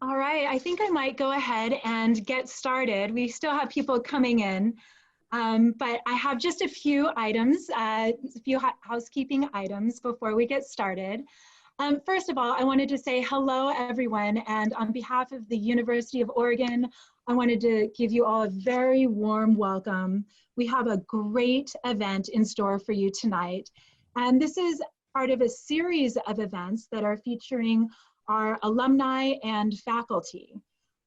All right, I think I might go ahead and get started. We still have people coming in, but I have just a few items, a few housekeeping items before we get started. First of all, I wanted to say hello, everyone, and on behalf of the University of Oregon, I wanted to give you all a very warm welcome. We have a great event in store for you tonight, and this is part of a series of events that are featuring our alumni and faculty.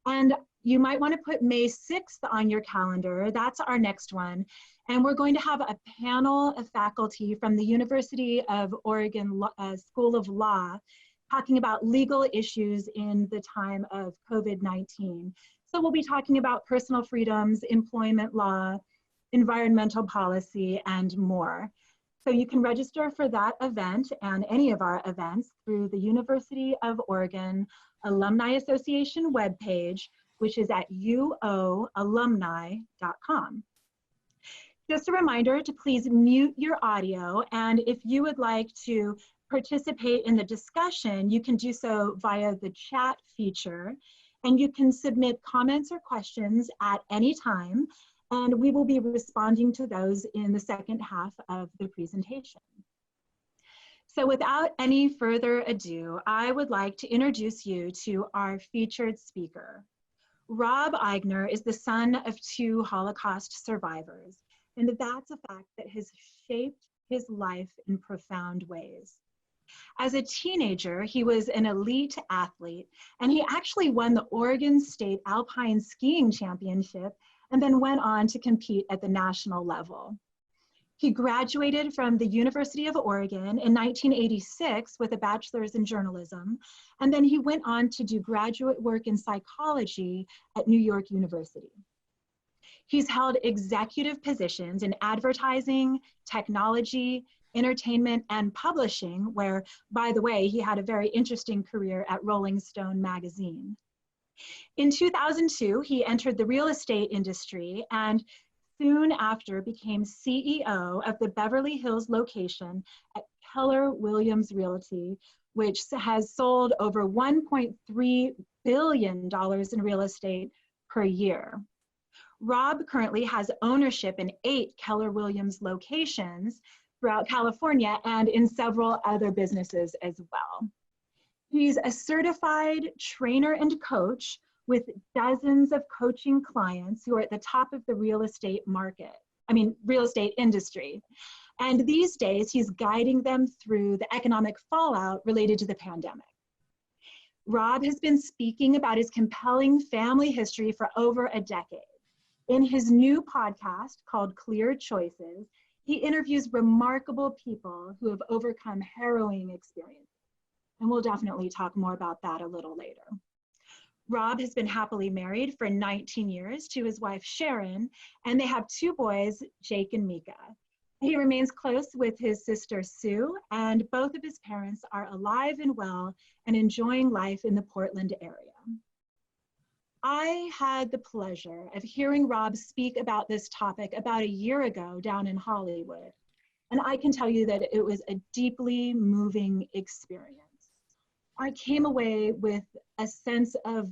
And you might want to put May 6th on your calendar. That's our next one. And we're going to have a panel of faculty from the University of Oregon School of Law talking about legal issues in the time of COVID-19. So we'll be talking about personal freedoms, employment law, environmental policy, and more. So you can register for that event and any of our events through the University of Oregon Alumni Association webpage, which is at uoalumni.com. Just a reminder to please mute your audio, and if you would like to participate in the discussion, you can do so via the chat feature, and you can submit comments or questions at any time, and we will be responding to those in the second half of the presentation. So without any further ado, I would like to introduce you to our featured speaker. Rob Aigner is the son of two Holocaust survivors, and that's a fact that has shaped his life in profound ways. As a teenager, he was an elite athlete, and he actually won the Oregon State Alpine Skiing Championship and then went on to compete at the national level. He graduated from the University of Oregon in 1986 with a bachelor's in journalism, and then he went on to do graduate work in psychology at New York University. He's held executive positions in advertising, technology, entertainment, and publishing, where, by the way, he had a very interesting career at Rolling Stone magazine. In 2002, he entered the real estate industry and soon after became CEO of the Beverly Hills location at Keller Williams Realty, which has sold over $1.3 billion in real estate per year. Rob currently has ownership in 8 Keller Williams locations throughout California and in several other businesses as well. He's a certified trainer and coach with dozens of coaching clients who are at the top of the real estate industry. And these days, he's guiding them through the economic fallout related to the pandemic. Rob has been speaking about his compelling family history for over a decade. In his new podcast called Clear Choices, he interviews remarkable people who have overcome harrowing experiences. And we'll definitely talk more about that a little later. Rob has been happily married for 19 years to his wife, Sharon, and they have 2 boys, Jake and Mika. He remains close with his sister, Sue, and both of his parents are alive and well and enjoying life in the Portland area. I had the pleasure of hearing Rob speak about this topic about a year ago down in Hollywood, and I can tell you that it was a deeply moving experience. I came away with a sense of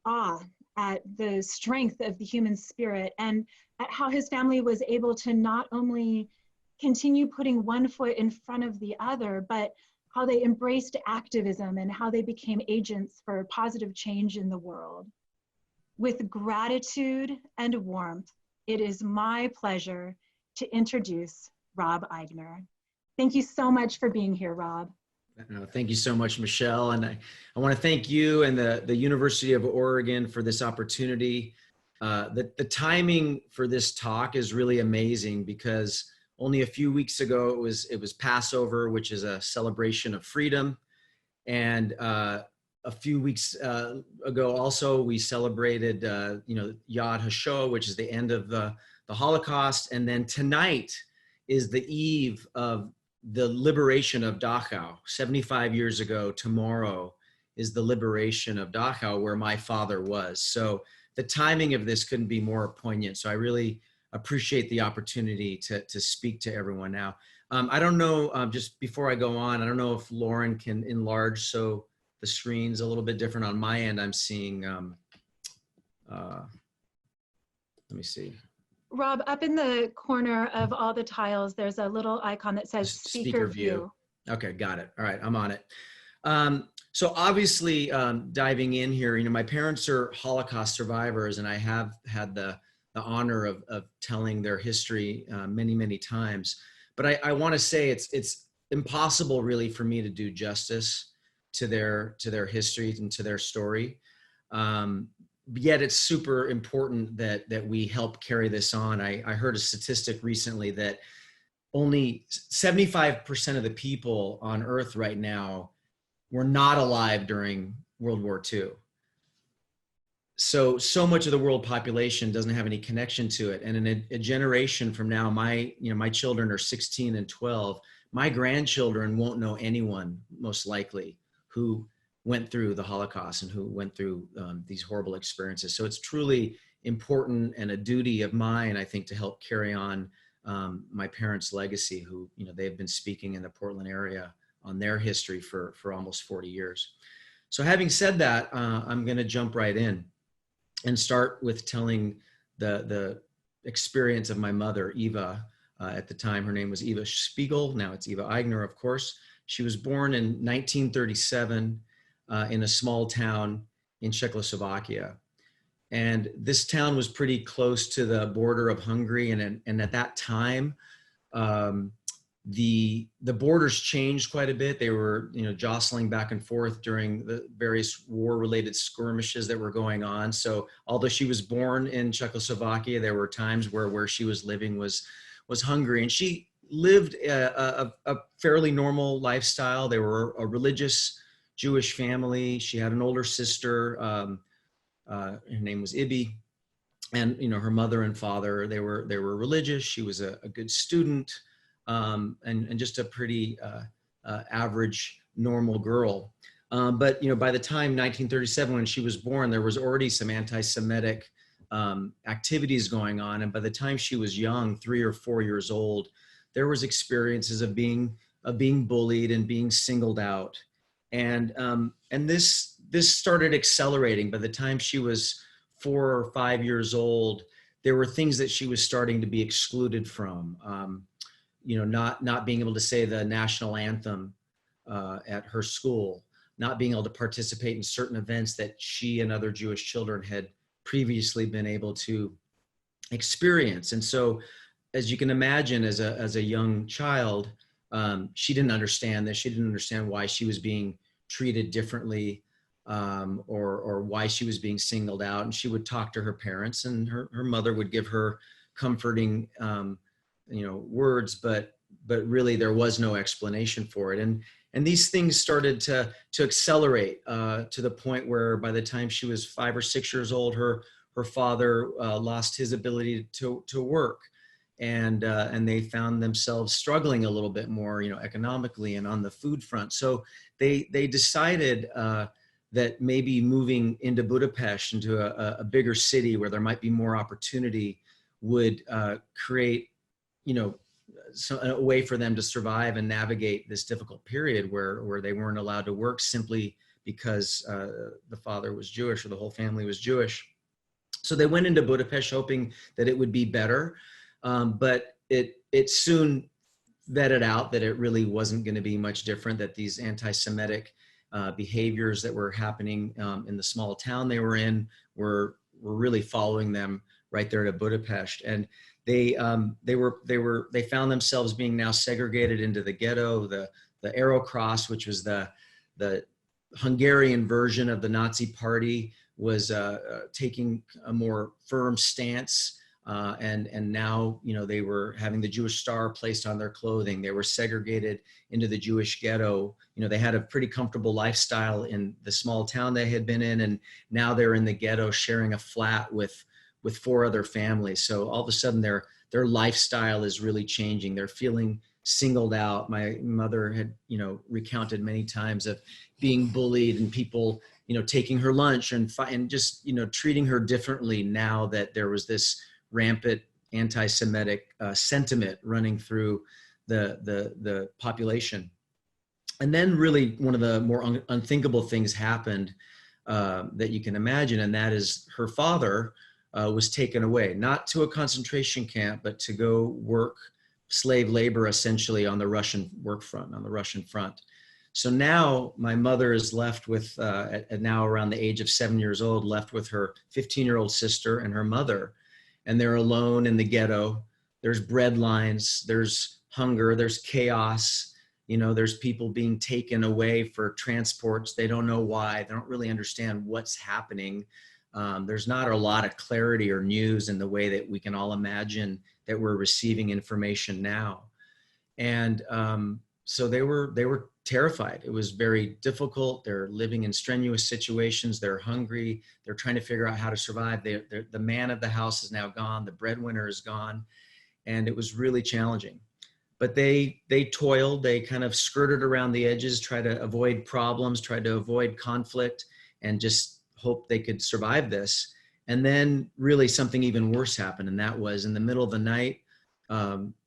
awe at the strength of the human spirit and at how his family was able to not only continue putting one foot in front of the other, but how they embraced activism and how they became agents for positive change in the world. With gratitude and warmth, it is my pleasure to introduce Rob Aigner. Thank you so much for being here, Rob. Thank you so much, Michelle. And I want to thank you and the University of Oregon for this opportunity. The timing for this talk is really amazing because only a few weeks ago it was Passover, which is a celebration of freedom. And a few weeks ago also we celebrated Yad HaShoah, which is the end of the Holocaust. And then tonight is the eve of the liberation of Dachau. 75 years ago tomorrow is the liberation of Dachau, where my father was. So the timing of this couldn't be more poignant. So I really appreciate the opportunity to speak to everyone now. I don't know, just before I go on, I don't know if Lauren can enlarge so the screen's a little bit different. On my end, I'm seeing, let me see. Rob, up in the corner of all the tiles, there's a little icon that says speaker view. Okay, got it. All right, I'm on it. So obviously, diving in here, you know, my parents are Holocaust survivors, and I have had the honor of telling their history many, many times. But I want to say it's impossible really for me to do justice to their history and to their story. Yet it's super important that we help carry this on. I heard a statistic recently that only 75% of the people on Earth right now were not alive during World War II. So much of the world population doesn't have any connection to it. And in a generation from now, my children are 16 and 12. My grandchildren won't know anyone, most likely, who went through the Holocaust and who went through these horrible experiences. So it's truly important and a duty of mine, I think, to help carry on my parents' legacy, who, you know, they've been speaking in the Portland area on their history for almost 40 years. So having said that, I'm going to jump right in and start with telling the experience of my mother, Eva. At the time, her name was Eva Spiegel. Now it's Eva Aigner, of course. She was born in 1937 in a small town in Czechoslovakia. And this town was pretty close to the border of Hungary. And at that time, the borders changed quite a bit. They were, you know, jostling back and forth during the various war-related skirmishes that were going on. So although she was born in Czechoslovakia, there were times where she was living was Hungary. And she lived a fairly normal lifestyle. They were a religious Jewish family. She had an older sister. Her name was Ibi. And, you know, her mother and father, they were religious. She was a good student. And just a pretty average, normal girl. But, you know, by the time 1937, when she was born, there was already some anti-Semitic activities going on. And by the time she was young, 3 or 4 years old, there was experiences of being bullied and being singled out. And this started accelerating. By the time she was 4 or 5 years old, there were things that she was starting to be excluded from. You know, not being able to say the national anthem at her school, not being able to participate in certain events that she and other Jewish children had previously been able to experience. And so, as you can imagine, as a young child, she didn't understand this. She didn't understand why she was being treated differently, or why she was being singled out. And she would talk to her parents, and her mother would give her comforting words, but really there was no explanation for it. And these things started to accelerate to the point where by the time she was 5 or 6 years old, her father lost his ability to work, and they found themselves struggling a little bit more, you know, economically and on the food front. So they decided that maybe moving into Budapest, into a bigger city where there might be more opportunity, would create, you know, a way for them to survive and navigate this difficult period where they weren't allowed to work simply because the father was Jewish, or the whole family was Jewish. So they went into Budapest hoping that it would be better, but it soon vetted out that it really wasn't going to be much different, that these anti-Semitic behaviors that were happening in the small town they were in were really following them right there to Budapest. And they found themselves being now segregated into the ghetto, the Arrow Cross, which was the Hungarian version of the Nazi Party, was taking a more firm stance, and now, you know, they were having the Jewish star placed on their clothing. They were segregated into the Jewish ghetto. You know, they had a pretty comfortable lifestyle in the small town they had been in, and now they're in the ghetto sharing a flat with 4 other families. So all of a sudden their lifestyle is really changing. They're feeling singled out. My mother had, you know, recounted many times of being bullied and people, you know, taking her lunch and just, you know, treating her differently now that there was this rampant anti-Semitic sentiment running through the population. And then really one of the more unthinkable things happened that you can imagine, and that is her father was taken away, not to a concentration camp, but to go work slave labor essentially on the Russian work front, on the Russian front. So now my mother is left with, at now around the age of 7 years old, left with her 15-year-old sister and her mother, and they're alone in the ghetto. There's bread lines, there's hunger, there's chaos. You know, there's people being taken away for transports. They don't know why. They don't really understand what's happening. There's not a lot of clarity or news in the way that we can all imagine that we're receiving information now. And so they were terrified. It was very difficult. They're living in strenuous situations. They're hungry. They're trying to figure out how to survive. The man of the house is now gone. The breadwinner is gone. And it was really challenging. But they toiled, they kind of skirted around the edges, tried to avoid problems, tried to avoid conflict, and just hoped they could survive this. And then really something even worse happened. And that was in the middle of the night,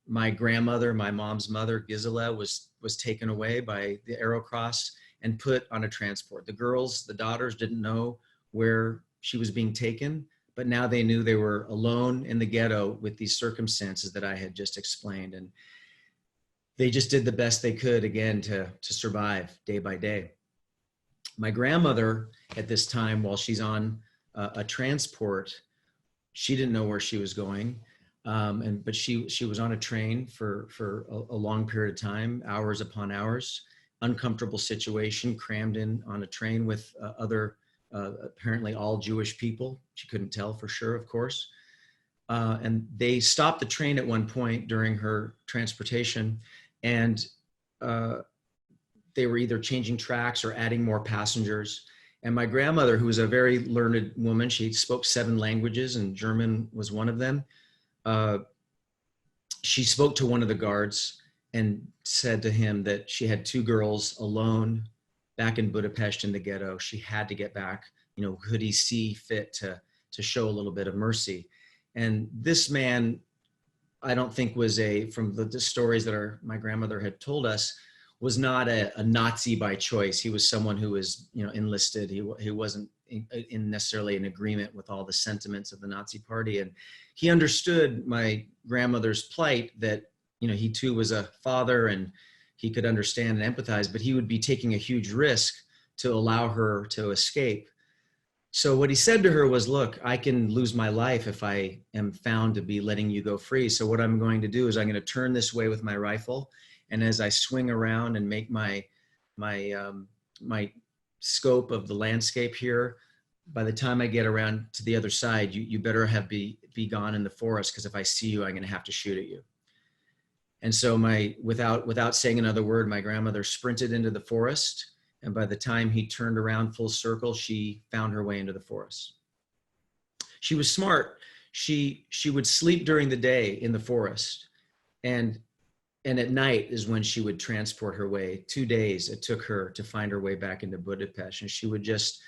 my grandmother, my mom's mother, Gisela, was taken away by the Arrow Cross and put on a transport. The girls, the daughters, didn't know where she was being taken, but now they knew they were alone in the ghetto with these circumstances that I had just explained. And they just did the best they could, again, to survive day by day. My grandmother at this time, while she's on a transport, she didn't know where she was going. But she was on a train for a long period of time, hours upon hours, uncomfortable situation, crammed in on a train with other, apparently all Jewish people. She couldn't tell for sure, of course. And they stopped the train at one point during her transportation, and they were either changing tracks or adding more passengers. And my grandmother, who was a very learned woman, she spoke 7 languages and German was one of them. She spoke to one of the guards and said to him that she had 2 girls alone back in Budapest in the ghetto. She had to get back. You know, could he see fit to show a little bit of mercy? And this man, I don't think was from the stories that my grandmother had told us, was not a Nazi by choice. He was someone who was, you know, enlisted. He wasn't in necessarily in agreement with all the sentiments of the Nazi party. And he understood my grandmother's plight, that, you know, he too was a father and he could understand and empathize, but he would be taking a huge risk to allow her to escape. So what he said to her was, look, I can lose my life if I am found to be letting you go free. So what I'm going to do is I'm going to turn this way with my rifle. And as I swing around and make my scope of the landscape here, by the time I get around to the other side, you better be gone in the forest, because if I see you, I'm going to have to shoot at you. And so without saying another word, my grandmother sprinted into the forest. And by the time he turned around full circle, she found her way into the forest. She was smart. She would sleep during the day in the forest. And at night is when she would transport her way. 2 days it took her to find her way back into Budapest. And she would just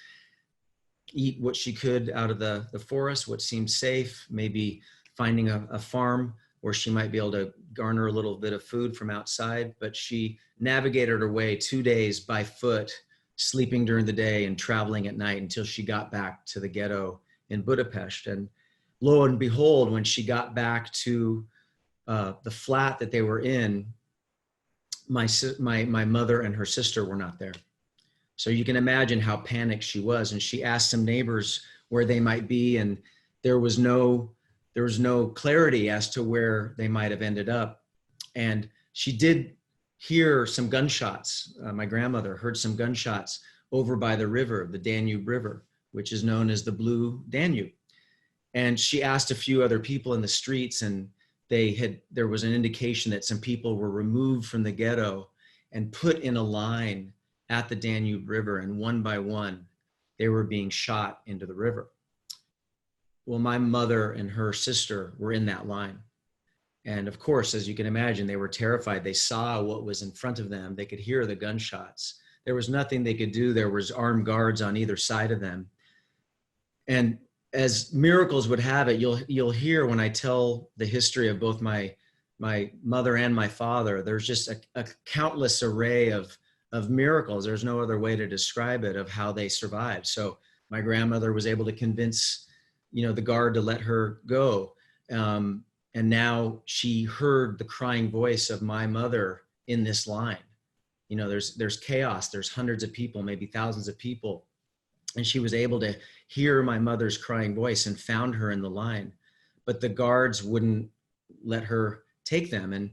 eat what she could out of the forest, what seemed safe, maybe finding a farm where she might be able to garner a little bit of food from outside. But she navigated her way 2 days by foot, sleeping during the day and traveling at night until she got back to the ghetto in Budapest. And lo and behold, when she got back to the flat that they were in, my mother and her sister were not there. So you can imagine how panicked she was. And she asked some neighbors where they might be, and there was no clarity as to where they might have ended up. And she did hear some gunshots. My grandmother heard some gunshots over by the river, the Danube River, which is known as the Blue Danube. And she asked a few other people in the streets, and there was an indication that some people were removed from the ghetto and put in a line at the Danube River, and one by one, they were being shot into the river. Well, my mother and her sister were in that line. And of course, as you can imagine, they were terrified. They saw what was in front of them. They could hear the gunshots. There was nothing they could do. There was armed guards on either side of them. And as miracles would have it, you'll hear when I tell the history of both my mother and my father, there's just a countless array of of miracles. There's no other way to describe it, of how they survived. So my grandmother was able to convince, the guard to let her go. And now she heard the crying voice of my mother in this line. There's chaos. There's hundreds of people, maybe thousands of people. And she was able to hear my mother's crying voice and found her in the line. But the guards wouldn't let her take them. And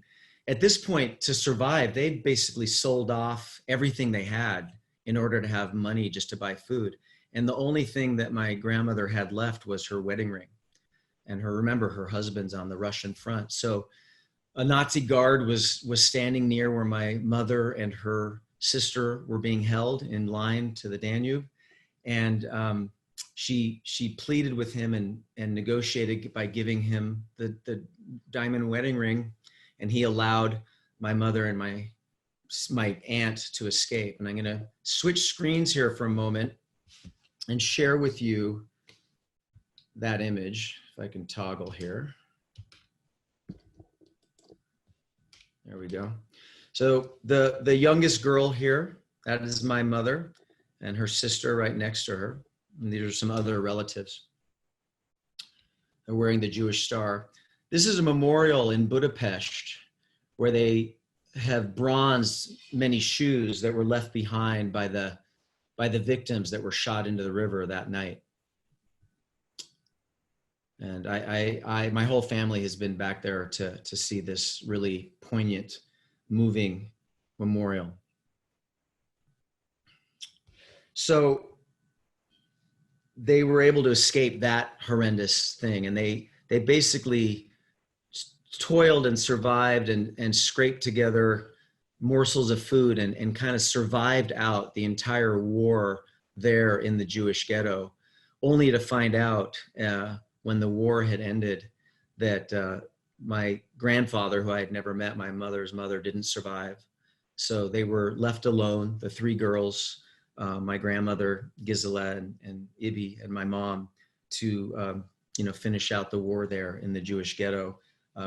at this point, to survive, they basically sold off everything they had in order to have money just to buy food. And the only thing that my grandmother had left was her wedding ring. And remember, her husband's on the Russian front. So a Nazi guard was standing near where my mother and her sister were being held in line to the Danube. And she pleaded with him and negotiated by giving him the diamond wedding ring. And he allowed my mother and my aunt to escape. And I'm going to switch screens here for a moment and share with you that image. If I can toggle here. There we go. So the youngest girl here, that is my mother, and her sister right next to her. And these are some other relatives. They're wearing the Jewish star. This is a memorial in Budapest where they have bronzed many shoes that were left behind by the victims that were shot into the river that night. And my whole family has been back there to see this really poignant, moving memorial. So they were able to escape that horrendous thing, and they basically toiled and survived and scraped together morsels of food and kind of survived out the entire war there in the Jewish ghetto, only to find out when the war had ended that my grandfather, who I had never met, my mother's mother, didn't survive. So they were left alone, the three girls, my grandmother, Gisela, and Ibi, and my mom, to finish out the war there in the Jewish ghetto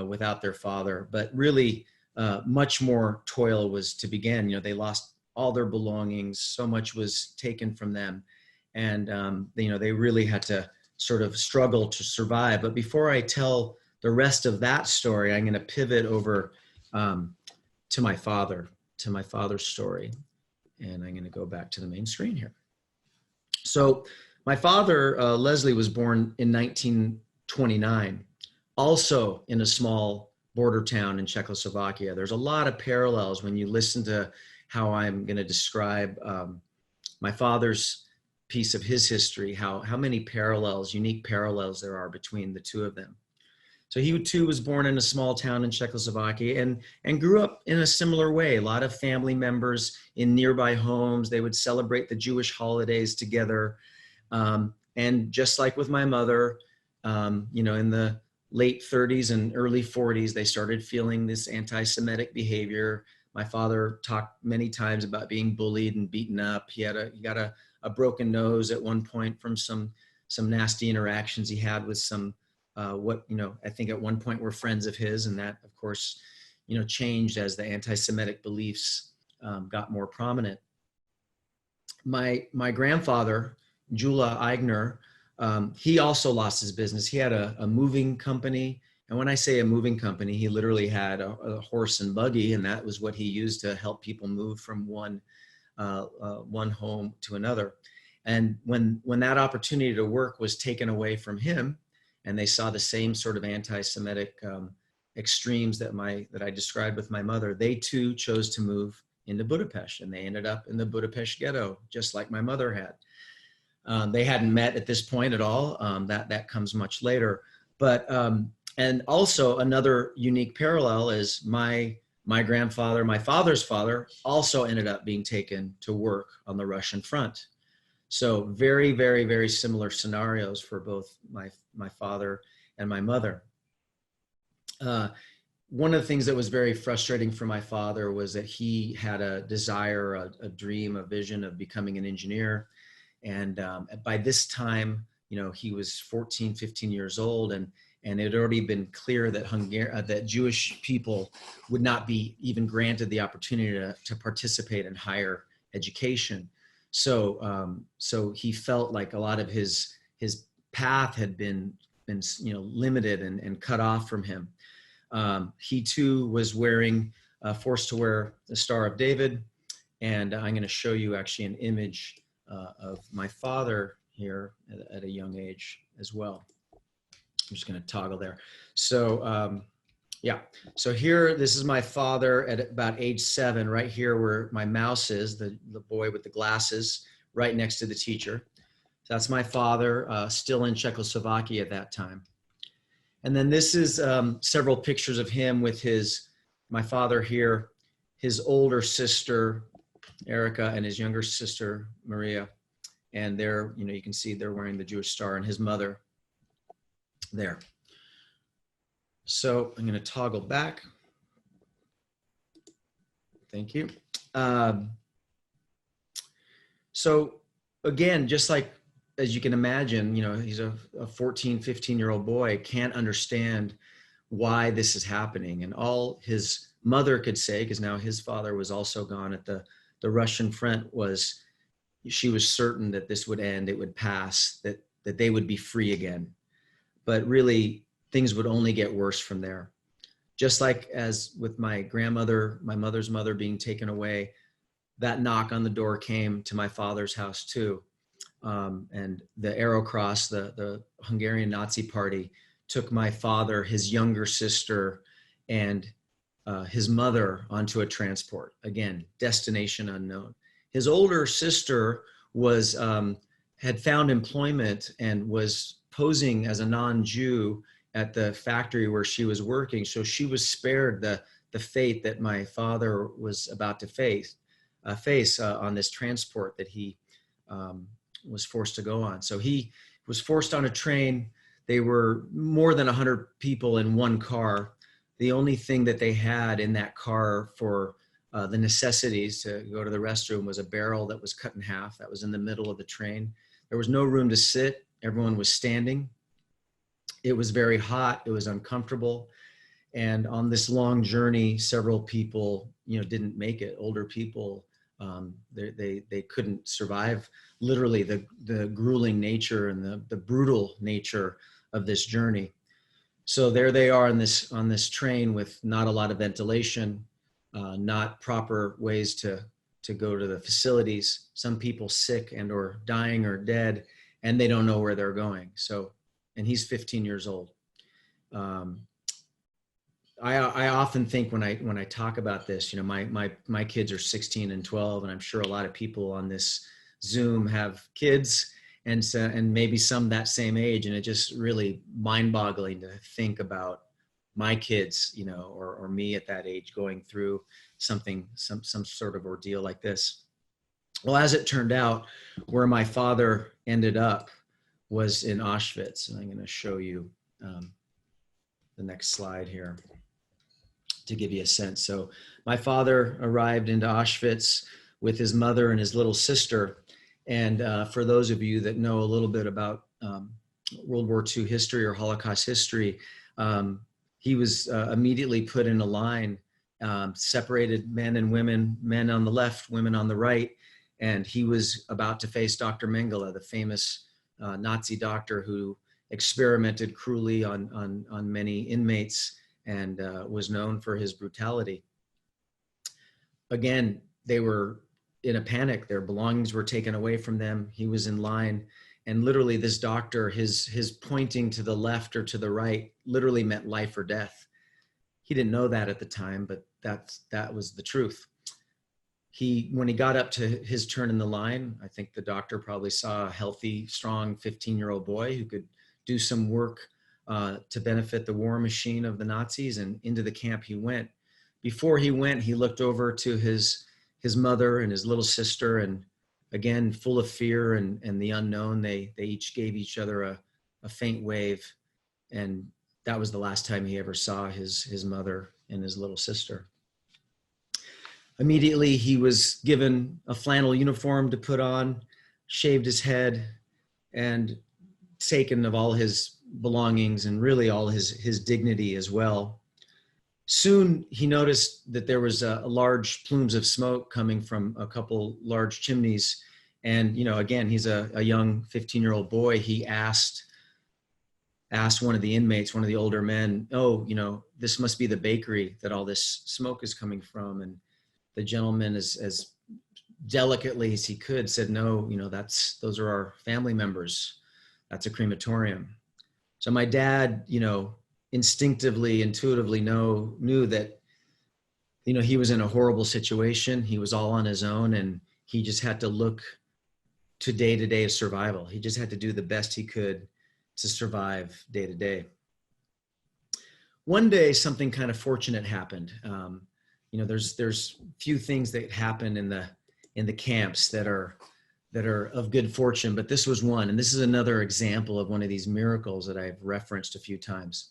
without their father. But really, much more toil was to begin. They lost all their belongings. So much was taken from them. And, they really had to sort of struggle to survive. But before I tell the rest of that story, I'm going to pivot over to my father's story. And I'm going to go back to the main screen here. So my father, Leslie, was born in 1929, also in a small border town in Czechoslovakia. There's a lot of parallels when you listen to how I'm going to describe my father's piece of his history, how many parallels, unique parallels there are between the two of them. So he too was born in a small town in Czechoslovakia and grew up in a similar way. A lot of family members in nearby homes. They would celebrate the Jewish holidays together. And just like with my mother, in the late 30s and early 40s, they started feeling this anti-Semitic behavior. My father talked many times about being bullied and beaten up. He got a broken nose at one point from some nasty interactions he had with some I think at one point were friends of his, and that of course changed as the anti-Semitic beliefs got more prominent. My grandfather, Jula Aigner, he also lost his business. He had a moving company, and when I say a moving company, he literally had a horse and buggy, and that was what he used to help people move from one home to another. And when that opportunity to work was taken away from him, and they saw the same sort of anti-Semitic extremes that I described with my mother, they too chose to move into Budapest, and they ended up in the Budapest ghetto, just like my mother had. They hadn't met at this point at all. That comes much later. But and also another unique parallel is my grandfather, my father's father, also ended up being taken to work on the Russian front. So very, very, very similar scenarios for both my father and my mother. One of the things that was very frustrating for my father was that he had a desire, a dream, a vision of becoming an engineer. And by this time, he was 14, 15 years old, and And it had already been clear that that Jewish people would not be even granted the opportunity to participate in higher education. So so he felt like a lot of his path had been limited and cut off from him. He too was forced to wear the Star of David. And I'm going to show you actually an image of my father here at a young age as well. I'm just going to toggle there. So yeah, so here, this is my father at about age 7, right here where my mouse is, the boy with the glasses, right next to the teacher. So that's my father, still in Czechoslovakia at that time. And then this is several pictures of him with my father here, his older sister, Erica, and his younger sister, Maria. And they're, you can see they're wearing the Jewish star, and his mother there. So I'm going to toggle back. Thank you. So again, just like, as you can imagine, he's a 14, 15-year-old boy, can't understand why this is happening. And all his mother could say, because now his father was also gone at the Russian front, was she was certain that this would end, it would pass, that they would be free again. But really, things would only get worse from there. Just like as with my grandmother, my mother's mother being taken away, that knock on the door came to my father's house too. And the Arrow Cross, the Hungarian Nazi party, took my father, his younger sister, and his mother onto a transport. Again, destination unknown. His older sister had found employment and was posing as a non-Jew at the factory where she was working. So she was spared the fate that my father was about to face on this transport that he was forced to go on. So he was forced on a train. They were more than 100 people in one car. The only thing that they had in that car for the necessities to go to the restroom was a barrel that was cut in half. That was in the middle of the train. There was no room to sit. Everyone was standing. It was very hot. It was uncomfortable. And on this long journey, several people, didn't make it. Older people, they couldn't survive literally the grueling nature and the brutal nature of this journey. So there they are on this train with not a lot of ventilation, not proper ways to go to the facilities. Some people sick and or dying or dead, and they don't know where they're going. So, and he's 15 years old. I often think when I talk about this, my kids are 16 and 12, and I'm sure a lot of people on this Zoom have kids, and maybe some that same age, and it's just really mind-boggling to think about my kids, or me at that age going through some sort of ordeal like this. Well, as it turned out, where my father ended up was in Auschwitz, and I'm going to show you the next slide here to give you a sense. So my father arrived into Auschwitz with his mother and his little sister. And for those of you that know a little bit about World War II history or Holocaust history, he was immediately put in a line, separated men and women, men on the left, women on the right. And he was about to face Dr. Mengele, the famous Nazi doctor who experimented cruelly on many inmates and was known for his brutality. Again, they were in a panic. Their belongings were taken away from them. He was in line, and literally this doctor, his pointing to the left or to the right literally meant life or death. He didn't know that at the time, but that was the truth. When he got up to his turn in the line, I think the doctor probably saw a healthy, strong 15-year-old boy who could do some work to benefit the war machine of the Nazis, and into the camp he went. Before he went, he looked over to his mother and his little sister, and again, full of fear and the unknown, they each gave each other a faint wave, and that was the last time he ever saw his mother and his little sister. Immediately, he was given a flannel uniform to put on, shaved his head, and taken of all his belongings and really all his dignity as well. Soon he noticed that there was a large plumes of smoke coming from a couple large chimneys. And, again, he's a young 15-year-old boy. He asked one of the inmates, one of the older men, "Oh, this must be the bakery that all this smoke is coming from." And the gentleman, as delicately as he could, said, "No, those are our family members. That's a crematorium." So my dad, instinctively, intuitively knew that, he was in a horrible situation. He was all on his own, and he just had to look to day survival. He just had to do the best he could to survive day to day. One day, something kind of fortunate happened. There's few things that happen in the camps that are of good fortune, but this was one. And this is another example of one of these miracles that I've referenced a few times.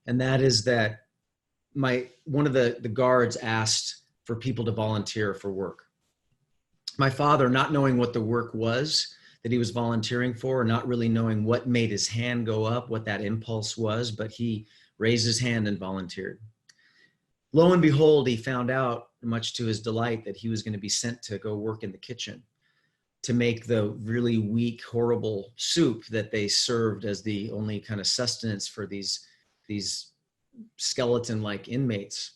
And that is that one of the guards asked for people to volunteer for work. My father, not knowing what the work was that he was volunteering for, not really knowing what made his hand go up, what that impulse was, but he raised his hand and volunteered. Lo and behold, he found out, much to his delight, that he was going to be sent to go work in the kitchen to make the really weak, horrible soup that they served as the only kind of sustenance for these skeleton-like inmates.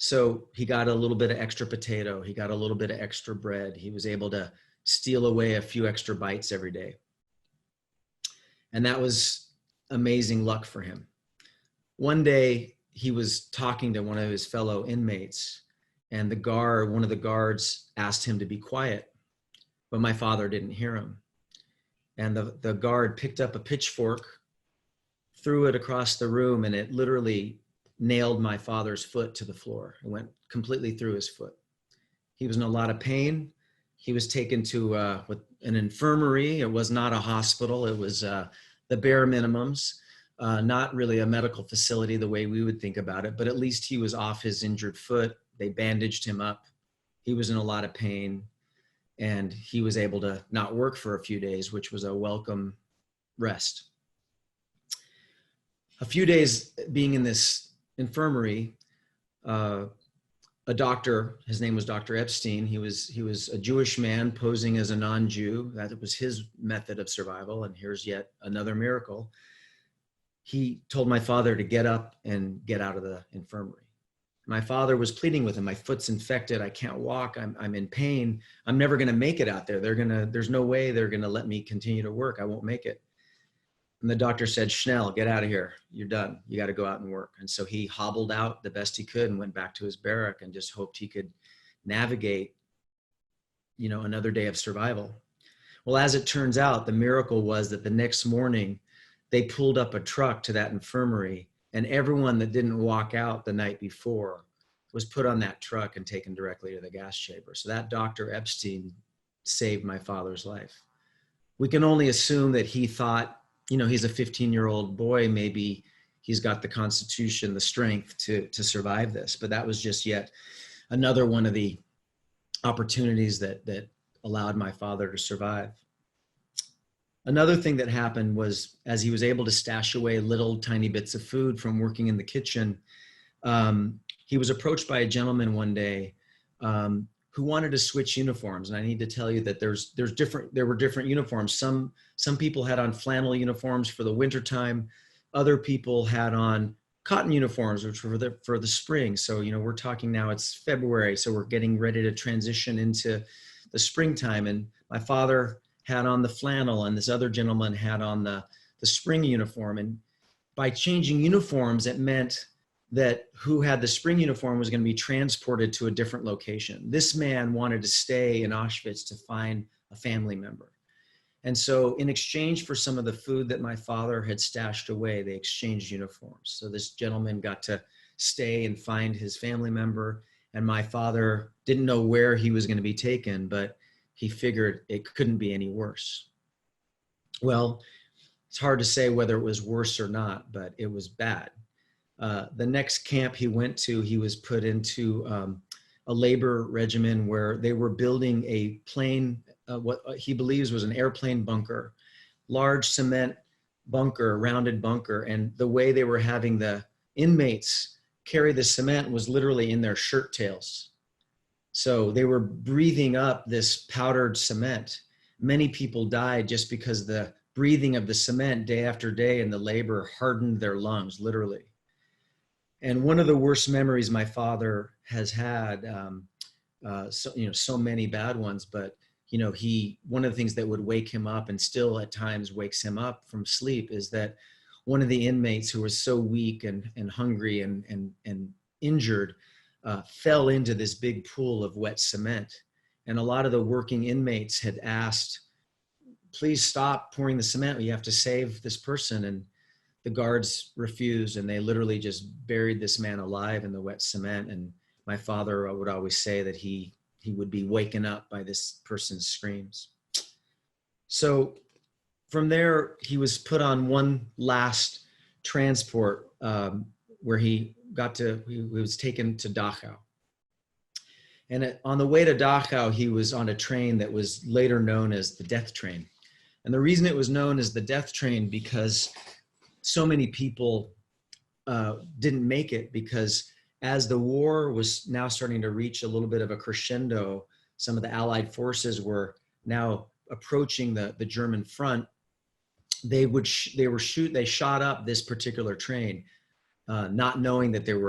So he got a little bit of extra potato. He got a little bit of extra bread. He was able to steal away a few extra bites every day. And that was amazing luck for him. One day he was talking to one of his fellow inmates, and one of the guards asked him to be quiet, but my father didn't hear him. And the guard picked up a pitchfork, threw it across the room, and it literally nailed my father's foot to the floor. It went completely through his foot. He was in a lot of pain. He was taken to an infirmary. It was not a hospital. It was the bare minimums, not really a medical facility the way we would think about it, but at least he was off his injured foot. They bandaged him up. He was in a lot of pain, and he was able to not work for a few days, which was a welcome rest. A few days being in this infirmary, a doctor, his name was Dr. Epstein. He was a Jewish man posing as a non-Jew. That was his method of survival. And here's yet another miracle. He told my father to get up and get out of the infirmary. My father was pleading with him. "My foot's infected. I can't walk. I'm in pain. I'm never going to make it out there. There's no way they're going to let me continue to work. I won't make it." And the doctor said, "Schnell, get out of here. You're done. You got to go out and work." And so he hobbled out the best he could and went back to his barrack and just hoped he could navigate, another day of survival. Well, as it turns out, the miracle was that the next morning they pulled up a truck to that infirmary, and everyone that didn't walk out the night before was put on that truck and taken directly to the gas chamber. So that Dr. Epstein saved my father's life. We can only assume that he thought, he's a 15-year-old boy, maybe he's got the constitution, the strength to survive this. But that was just yet another one of the opportunities that allowed my father to survive. Another thing that happened was, as he was able to stash away little tiny bits of food from working in the kitchen, he was approached by a gentleman one day who wanted to switch uniforms. And I need to tell you that there were different uniforms. Some people had on flannel uniforms for the wintertime. Other people had on cotton uniforms, which were for the spring. So, we're talking now, it's February, so we're getting ready to transition into the springtime. And my father had on the flannel, and this other gentleman had on the spring uniform. And by changing uniforms, it meant that who had the spring uniform was going to be transported to a different location. This man wanted to stay in Auschwitz to find a family member. And so in exchange for some of the food that my father had stashed away, they exchanged uniforms. So this gentleman got to stay and find his family member, and my father didn't know where he was going to be taken, but he figured it couldn't be any worse. Well, it's hard to say whether it was worse or not, but it was bad. The next camp he went to, he was put into a labor regimen where they were building a plane, what he believes was an airplane bunker large cement bunker, rounded bunker. And the way they were having the inmates carry the cement was literally in their shirt tails. So they were breathing up this powdered cement. Many people died just because the breathing of the cement day after day and the labor hardened their lungs, literally. And one of the worst memories my father has had, so many bad ones, but one of the things that would wake him up and still at times wakes him up from sleep is that one of the inmates who was so weak and hungry and injured fell into this big pool of wet cement. And a lot of the working inmates had asked, please stop pouring the cement. You have to save this person. And the guards refused, and they literally just buried this man alive in the wet cement. And my father would always say that he would be waken up by this person's screams. So from there, he was put on one last transport where he was taken to Dachau. And on the way to Dachau, he was on a train that was later known as the death train. And the reason it was known as the death train because so many people didn't make it, because as the war was now starting to reach a little bit of a crescendo, some of the Allied forces were now approaching the German front. They shot up this particular train, not knowing that there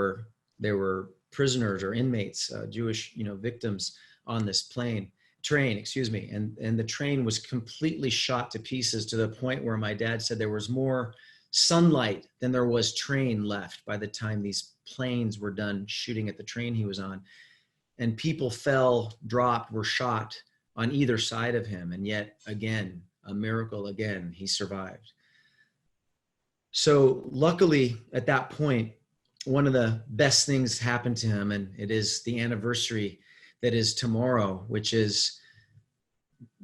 were prisoners or inmates, Jewish victims on this train, and the train was completely shot to pieces, to the point where my dad said there was more sunlight than there was train left by the time these planes were done shooting at the train he was on. And people fell, dropped, were shot on either side of him. And yet again, a miracle again, he survived. So luckily at that point, one of the best things happened to him, and it is the anniversary that is tomorrow, which is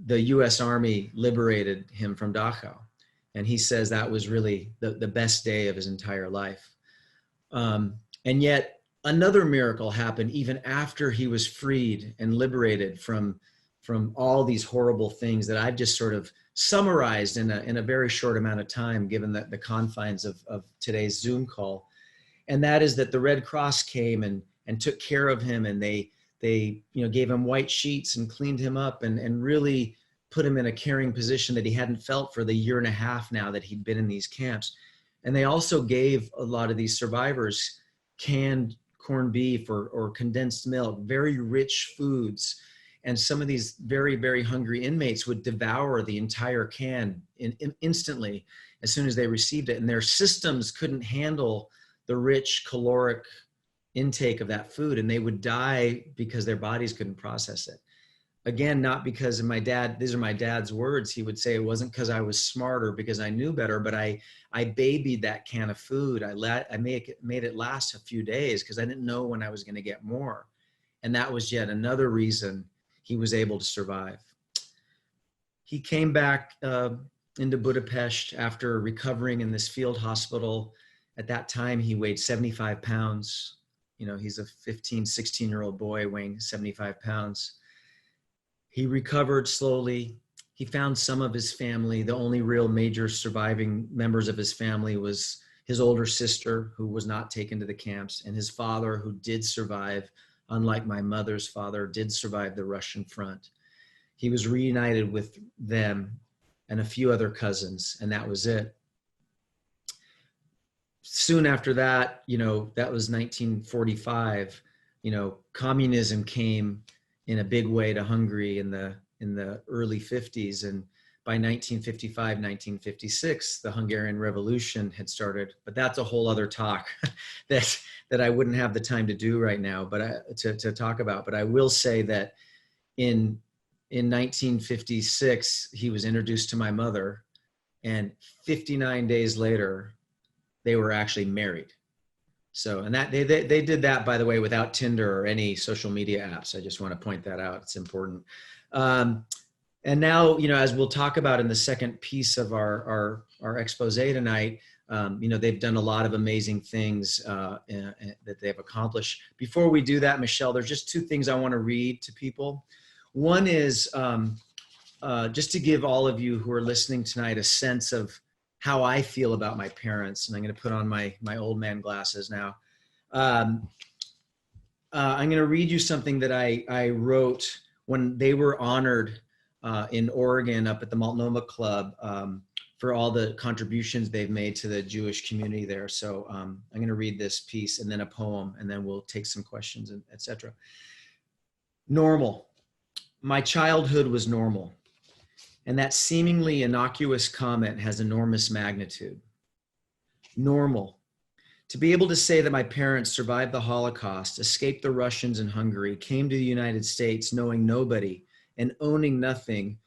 the US Army liberated him from Dachau. And he says that was really the best day of his entire life. And yet another miracle happened even after he was freed and liberated from all these horrible things that I've just sort of summarized in a very short amount of time, given the confines of today's Zoom call. And that is that the Red Cross came and took care of him, and they gave him white sheets and cleaned him up and really put him in a caring position that he hadn't felt for the year and a half now that he'd been in these camps. And they also gave a lot of these survivors canned corned beef or condensed milk, very rich foods. And some of these very, very hungry inmates would devour the entire can instantly as soon as they received it. And their systems couldn't handle the rich caloric intake of that food, and they would die because their bodies couldn't process it. Again, not because of my dad, these are my dad's words. He would say it wasn't because I was smarter, because I knew better, but I babied that can of food. I made it last a few days because I didn't know when I was going to get more. And that was yet another reason he was able to survive. He came back into Budapest after recovering in this field hospital. At that time, he weighed 75 pounds. He's a 15, 16-year-old boy weighing 75 pounds. He recovered slowly. He found some of his family. The only real major surviving members of his family was his older sister, who was not taken to the camps, and his father, who did survive, unlike my mother's father, did survive the Russian front. He was reunited with them and a few other cousins, and that was it. Soon after that, that was 1945, communism came in a big way to Hungary in the early 50s. And by 1955, 1956, the Hungarian Revolution had started. But that's a whole other talk that I wouldn't have the time to do right now, but to talk about. But I will say that in 1956, he was introduced to my mother, and 59 days later, they were actually married. So, and that they did that, by the way, without Tinder or any social media apps. I just want to point that out. It's important. And now, as we'll talk about in the second piece of our expose tonight, they've done a lot of amazing things that they've accomplished. Before we do that, Michelle, there's just two things I want to read to people. One is just to give all of you who are listening tonight a sense of how I feel about my parents. And I'm going to put on my old man glasses now. I'm going to read you something that I wrote when they were honored in Oregon up at the Multnomah Club for all the contributions they've made to the Jewish community there. So I'm going to read this piece and then a poem, and then we'll take some questions, and etc. Normal. My childhood was normal. And that seemingly innocuous comment has enormous magnitude. Normal. To be able to say that my parents survived the Holocaust, escaped the Russians in Hungary, came to the United States knowing nobody and owning nothing,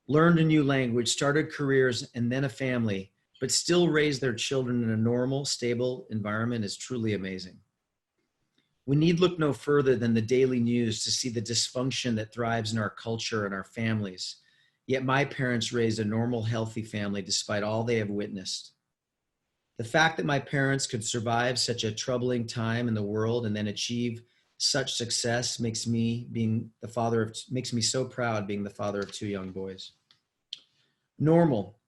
learned a new language, started careers, and then a family, but still raised their children in a normal, stable environment is truly amazing. We need look no further than the daily news to see the dysfunction that thrives in our culture and our families. Yet my parents raised a normal, healthy family despite all they have witnessed. The fact that my parents could survive such a troubling time in the world and then achieve such success makes me so proud being the father of two young boys. Normal.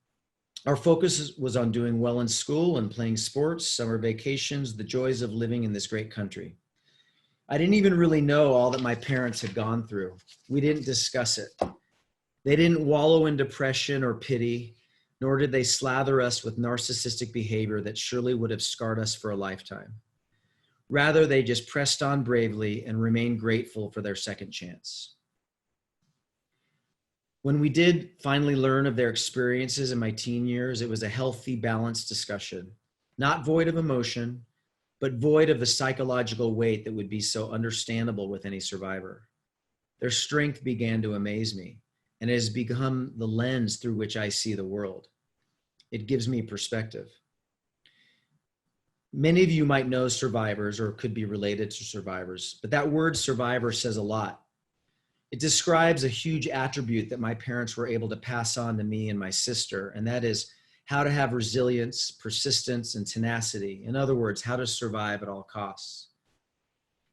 Our focus was on doing well in school and playing sports, summer vacations, the joys of living in this great country. I didn't even really know all that my parents had gone through. We didn't discuss it. They didn't wallow in depression or pity, nor did they slather us with narcissistic behavior that surely would have scarred us for a lifetime. Rather, they just pressed on bravely and remained grateful for their second chance. When we did finally learn of their experiences in my teen years, it was a healthy, balanced discussion, not void of emotion, but void of the psychological weight that would be so understandable with any survivor. Their strength began to amaze me, and it has become the lens through which I see the world. It gives me perspective. Many of you might know survivors or could be related to survivors, but that word survivor says a lot. It describes a huge attribute that my parents were able to pass on to me and my sister, and that is how to have resilience, persistence, and tenacity. In other words, how to survive at all costs.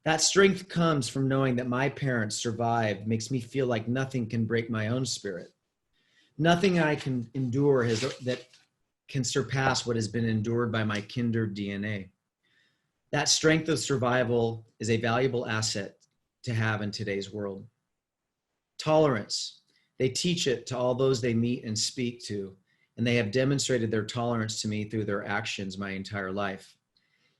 That strength comes from knowing that my parents survived makes me feel like nothing can break my own spirit. Nothing I can endure that can surpass what has been endured by my kindred DNA. That strength of survival is a valuable asset to have in today's world. Tolerance. They teach it to all those they meet and speak to, and they have demonstrated their tolerance to me through their actions my entire life.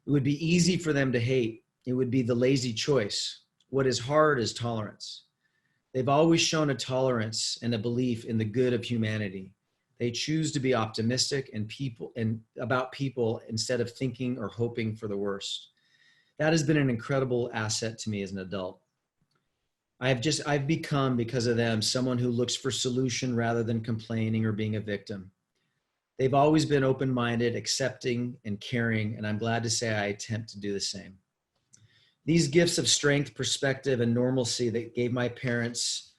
It would be easy for them to hate. It would be the lazy choice. What is hard is tolerance. They've always shown a tolerance and a belief in the good of humanity. They choose to be optimistic and about people instead of thinking or hoping for the worst. That has been an incredible asset to me as an adult. I've become, because of them, someone who looks for solution rather than complaining or being a victim. They've always been open-minded, accepting, and caring, and I'm glad to say I attempt to do the same. These gifts of strength, perspective, and normalcy that my parents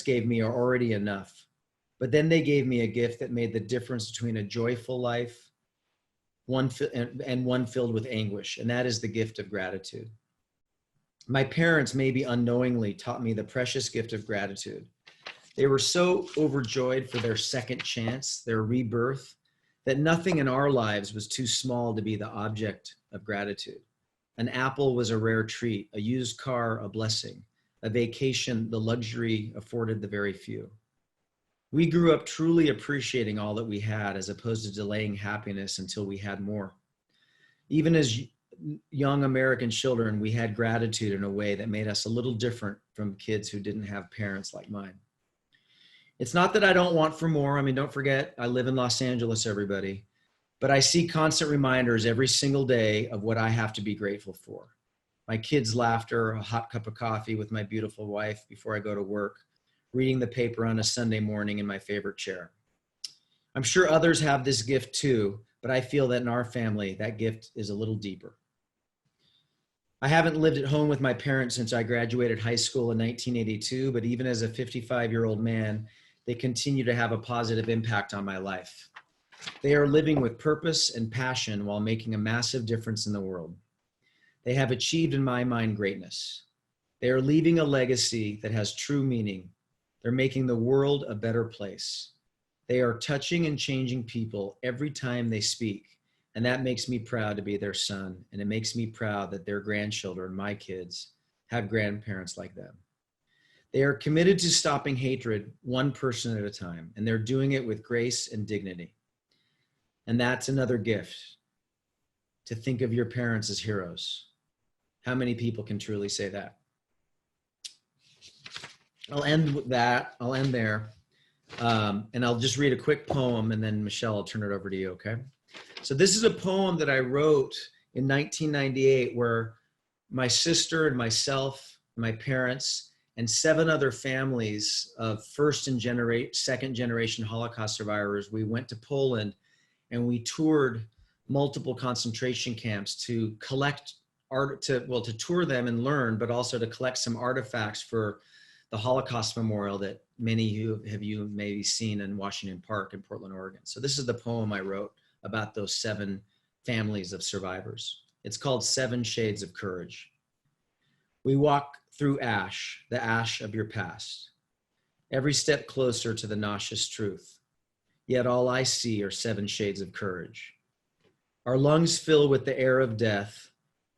gave me are already enough. But then they gave me a gift that made the difference between a joyful life and one filled with anguish, and that is the gift of gratitude. My parents, maybe unknowingly, taught me the precious gift of gratitude. They were so overjoyed for their second chance, their rebirth, that nothing in our lives was too small to be the object of gratitude. An apple was a rare treat, a used car, a blessing, a vacation, the luxury afforded the very few. We grew up truly appreciating all that we had as opposed to delaying happiness until we had more. Even as young American children, we had gratitude in a way that made us a little different from kids who didn't have parents like mine. It's not that I don't want for more. I mean, don't forget, I live in Los Angeles, everybody. But I see constant reminders every single day of what I have to be grateful for. My kids' laughter, a hot cup of coffee with my beautiful wife before I go to work, reading the paper on a Sunday morning in my favorite chair. I'm sure others have this gift too, but I feel that in our family, that gift is a little deeper. I haven't lived at home with my parents since I graduated high school in 1982, but even as a 55-year-old man, they continue to have a positive impact on my life. They are living with purpose and passion while making a massive difference in the world. They have achieved, in my mind, greatness. They are leaving a legacy that has true meaning. They're making the world a better place. They are touching and changing people every time they speak. And that makes me proud to be their son. And it makes me proud that their grandchildren, my kids, have grandparents like them. They are committed to stopping hatred one person at a time, and they're doing it with grace and dignity. And that's another gift, to think of your parents as heroes. How many people can truly say that? I'll end with that. I'll end there. And I'll just read a quick poem, and then Michelle, I'll turn it over to you, okay? So this is a poem that I wrote in 1998, where my sister and myself, my parents, and 7 other families of first and second generation Holocaust survivors, we went to Poland and we toured multiple concentration camps to collect art, to tour them and learn, but also to collect some artifacts for the Holocaust Memorial that many of you maybe seen in Washington Park in Portland, Oregon. So this is the poem I wrote about those 7 families of survivors. It's called 7 Shades of Courage. We walk through ash, the ash of your past, every step closer to the nauseous truth. Yet all I see are 7 shades of courage. Our lungs fill with the air of death,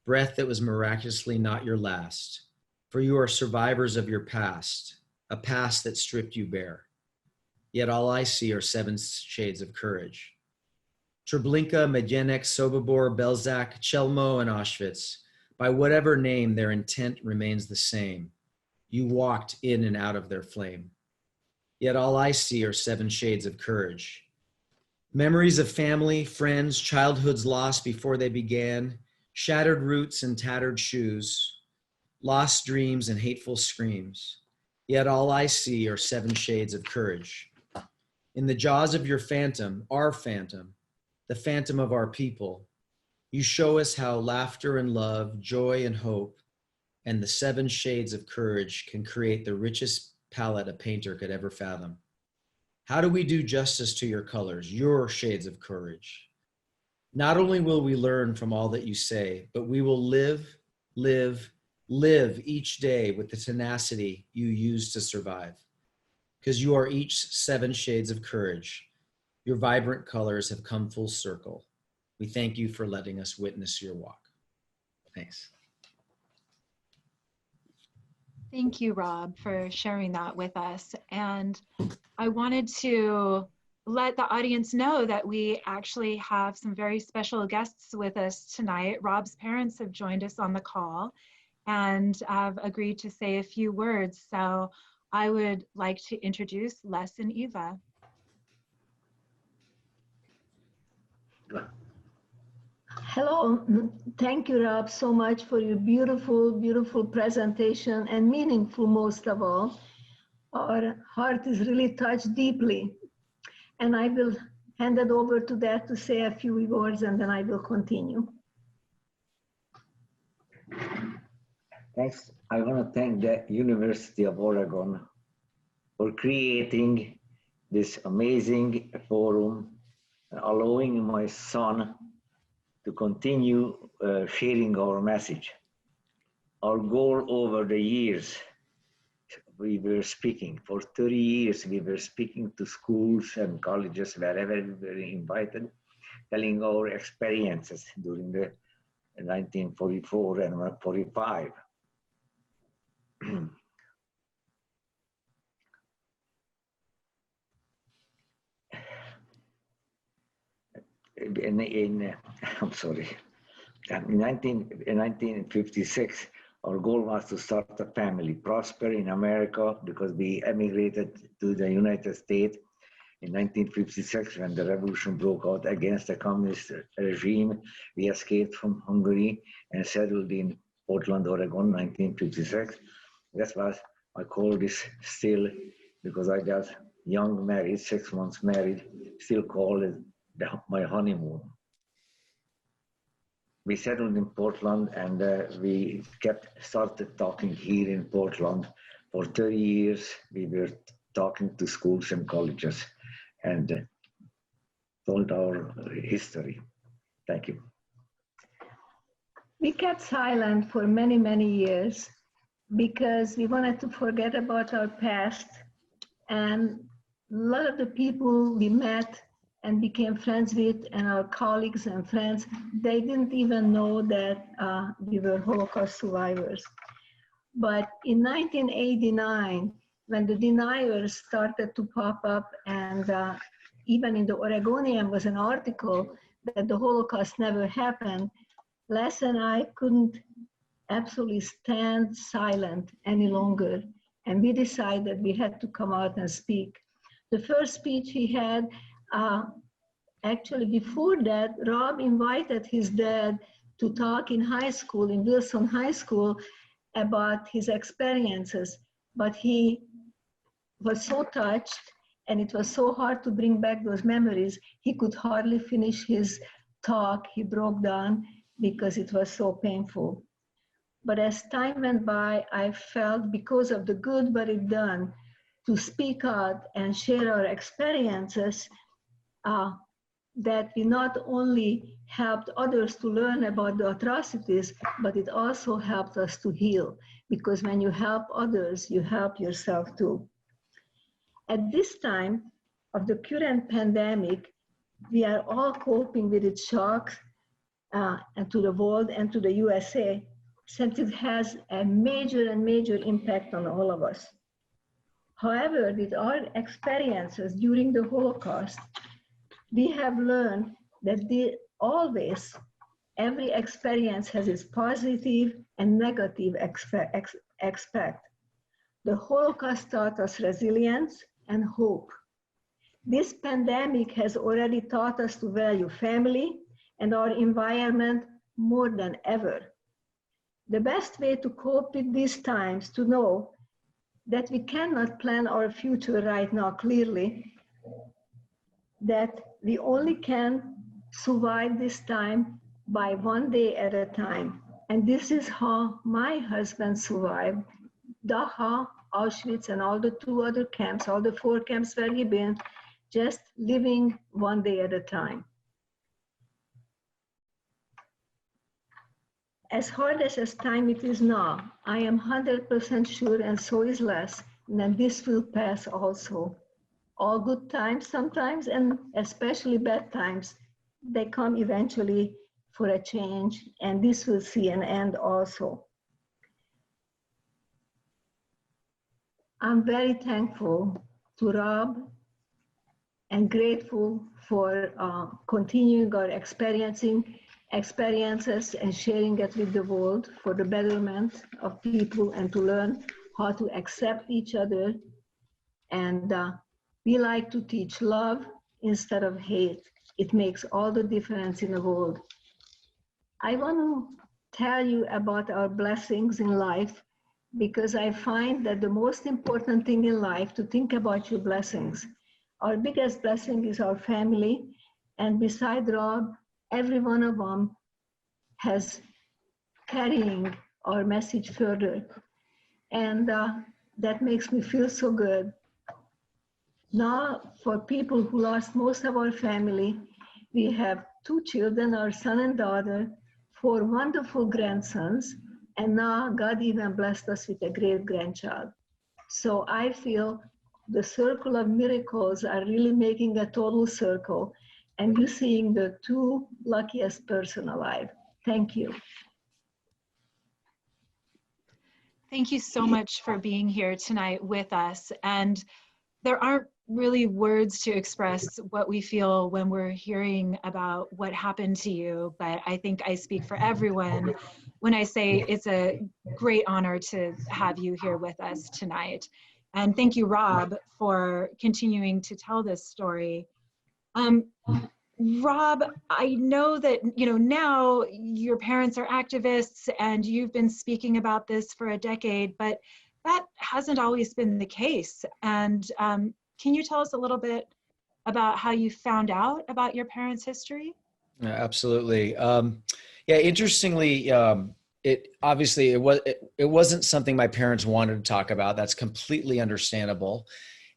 breath that was miraculously not your last, for you are survivors of your past, a past that stripped you bare. Yet all I see are 7 shades of courage. Treblinka, Majdanek, Sobibor, Belzak, Chelmo, and Auschwitz, by whatever name, their intent remains the same. You walked in and out of their flame. Yet all I see are 7 shades of courage. Memories of family, friends, childhoods lost before they began, shattered roots and tattered shoes, lost dreams and hateful screams. Yet all I see are 7 shades of courage. In the jaws of your phantom, our phantom, the phantom of our people, you show us how laughter and love, joy and hope, and the 7 shades of courage can create the richest palette a painter could ever fathom. How do we do justice to your colors, your shades of courage? Not only will we learn from all that you say, but we will live each day with the tenacity you use to survive. Because you are each 7 shades of courage. Your vibrant colors have come full circle. We thank you for letting us witness your walk. Thanks. Thank you, Rob, for sharing that with us. And I wanted to let the audience know that we actually have some very special guests with us tonight. Rob's parents have joined us on the call and have agreed to say a few words. So I would like to introduce Les and Eva. Hello, thank you, Rob, so much for your beautiful, beautiful presentation, and meaningful most of all. Our heart is really touched deeply. And I will hand it over to that to say a few words, and then I will continue. Thanks. I want to thank the University of Oregon for creating this amazing forum and allowing my son to continue sharing our message. Our goal over the years, we were speaking. For 30 years, we were speaking to schools and colleges, wherever we were invited, telling our experiences during the 1944 and 1945. I'm sorry. In 1956, our goal was to start a family, prosper in America, because we emigrated to the United States in 1956 when the revolution broke out against the communist regime. We escaped from Hungary and settled in Portland, Oregon, 1956. That's why I call this still, because I got young married, 6 months married, still call it my honeymoon. We settled in Portland, and we started talking here in Portland. For 30 years, we were talking to schools and colleges and told our history. Thank you. We kept silent for many, many years because we wanted to forget about our past And a lot of the people we met and became friends with, and our colleagues and friends, they didn't even know that we were Holocaust survivors. But in 1989, when the deniers started to pop up, and even in the Oregonian was an article that the Holocaust never happened, Les and I couldn't absolutely stand silent any longer. And we decided we had to come out and speak. The first speech he had, actually before that, Rob invited his dad to talk in high school, in Wilson High School, about his experiences. But he was so touched, and it was so hard to bring back those memories, he could hardly finish his talk. He broke down because it was so painful. But as time went by, I felt, because of the good what it done to speak out and share our experiences, that we not only helped others to learn about the atrocities, but it also helped us to heal. Because when you help others, you help yourself too. At this time of the current pandemic, we are all coping with its shocks, and to the world and to the USA, since it has a major impact on all of us. However, with our experiences during the Holocaust, we have learned that always, every experience has its positive and negative aspect. The Holocaust taught us resilience and hope. This pandemic has already taught us to value family and our environment more than ever. The best way to cope with these times, to know that we cannot plan our future right now clearly, that we only can survive this time by one day at a time. And this is how my husband survived Dachau, Auschwitz, and all the 2 other camps, all the 4 camps where he'd been, just living one day at a time. As hard as time it is now, I am 100% sure, and so is Les, that this will pass also. All good times sometimes, and especially bad times, they come eventually for a change, and this will see an end also. I'm very thankful to Rob and grateful for continuing our experiences and sharing it with the world for the betterment of people, and to learn how to accept each other. And we like to teach love instead of hate. It makes all the difference in the world. I want to tell you about our blessings in life, because I find that the most important thing in life to think about your blessings. Our biggest blessing is our family, and beside Rob, every one of them has carrying our message further. And that makes me feel so good. Now, for people who lost most of our family, we have 2 children, our son and daughter, 4 wonderful grandsons, and now God even blessed us with a great grandchild. So I feel the circle of miracles are really making a total circle, and you're seeing the 2 luckiest person alive. Thank you. Thank you so much for being here tonight with us. And there aren't really words to express what we feel when we're hearing about what happened to you, but I think I speak for everyone when I say it's a great honor to have you here with us tonight. And thank you, Rob, for continuing to tell this story. Rob, I know that, now your parents are activists and you've been speaking about this for a decade, but that hasn't always been the case. And can you tell us a little bit about how you found out about your parents' history? Yeah, absolutely. Yeah, interestingly, it wasn't something my parents wanted to talk about. That's completely understandable.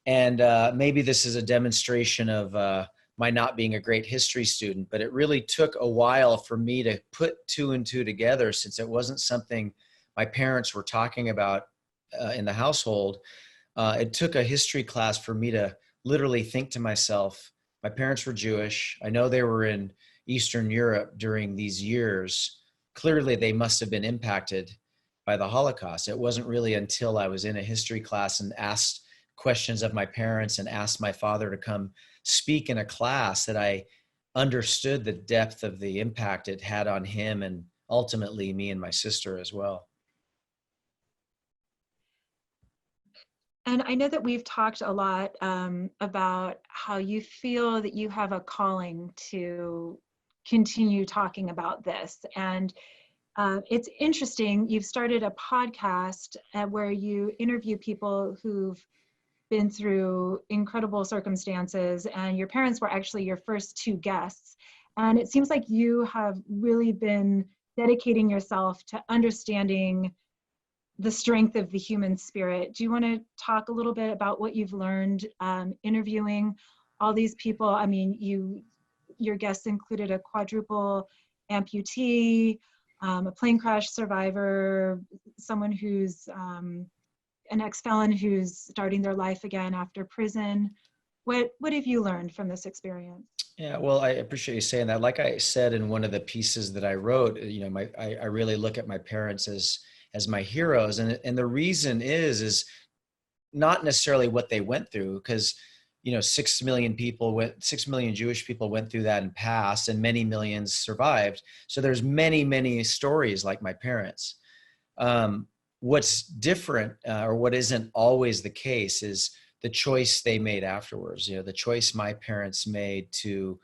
And maybe this is a demonstration of my not being a great history student, but it really took a while for me to put 2 and 2 together, since it wasn't something my parents were talking about in the household. it took a history class for me to literally think to myself, my parents were Jewish. I know they were in Eastern Europe during these years. Clearly, they must have been impacted by the Holocaust. It wasn't really until I was in a history class and asked questions of my parents and asked my father to come speak in a class that I understood the depth of the impact it had on him and ultimately me and my sister as well. And I know that we've talked a lot about how you feel that you have a calling to continue talking about this. And it's interesting, you've started a podcast where you interview people who've been through incredible circumstances, and your parents were actually your first two guests. And it seems like you have really been dedicating yourself to understanding the strength of the human spirit. Do you want to talk a little bit about what you've learned interviewing all these people? I mean, your guests included a quadruple amputee, a plane crash survivor, someone who's an ex-felon who's starting their life again after prison. What have you learned from this experience? Yeah, well, I appreciate you saying that. Like I said in one of the pieces that I wrote, you know, I really look at my parents as my heroes, and the reason is not necessarily what they went through, because you know 6 million Jewish people went through that and passed, and many millions survived. So there's many stories like my parents. What's different, or what isn't always the case, is the choice they made afterwards. You know, the choice my parents made to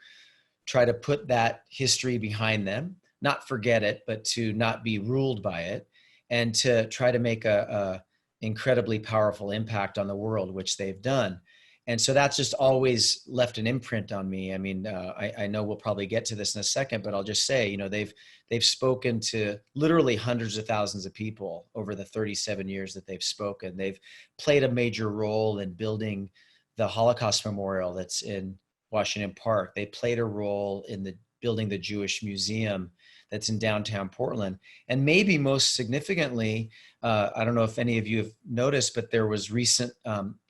try to put that history behind them, not forget it, but to not be ruled by it, and to try to make a incredibly powerful impact on the world, which they've done. And so that's just always left an imprint on me. I mean, I know we'll probably get to this in a second, but I'll just say, you know, they've spoken to literally hundreds of thousands of people over the 37 years that they've spoken. They've played a major role in building the Holocaust Memorial that's in Washington Park. They played a role in building the Jewish Museum that's in downtown Portland. And maybe most significantly, I don't know if any of you have noticed, but there was recent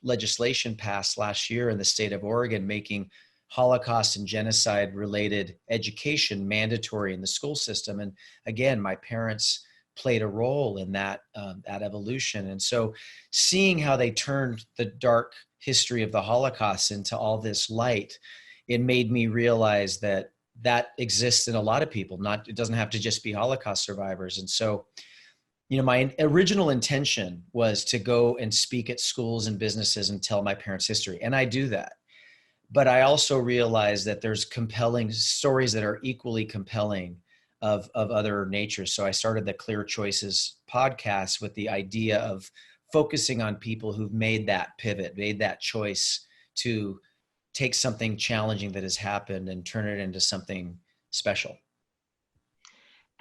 legislation passed last year in the state of Oregon making Holocaust and genocide related education mandatory in the school system. And again, my parents played a role in that evolution. And so seeing how they turned the dark history of the Holocaust into all this light, it made me realize that exists in a lot of people. It doesn't have to just be Holocaust survivors. And so, you know, my original intention was to go and speak at schools and businesses and tell my parents' history. And I do that. But I also realize that there's compelling stories that are equally compelling of other natures. So I started the Clear Choices podcast with the idea of focusing on people who've made that pivot, made that choice to take something challenging that has happened and turn it into something special.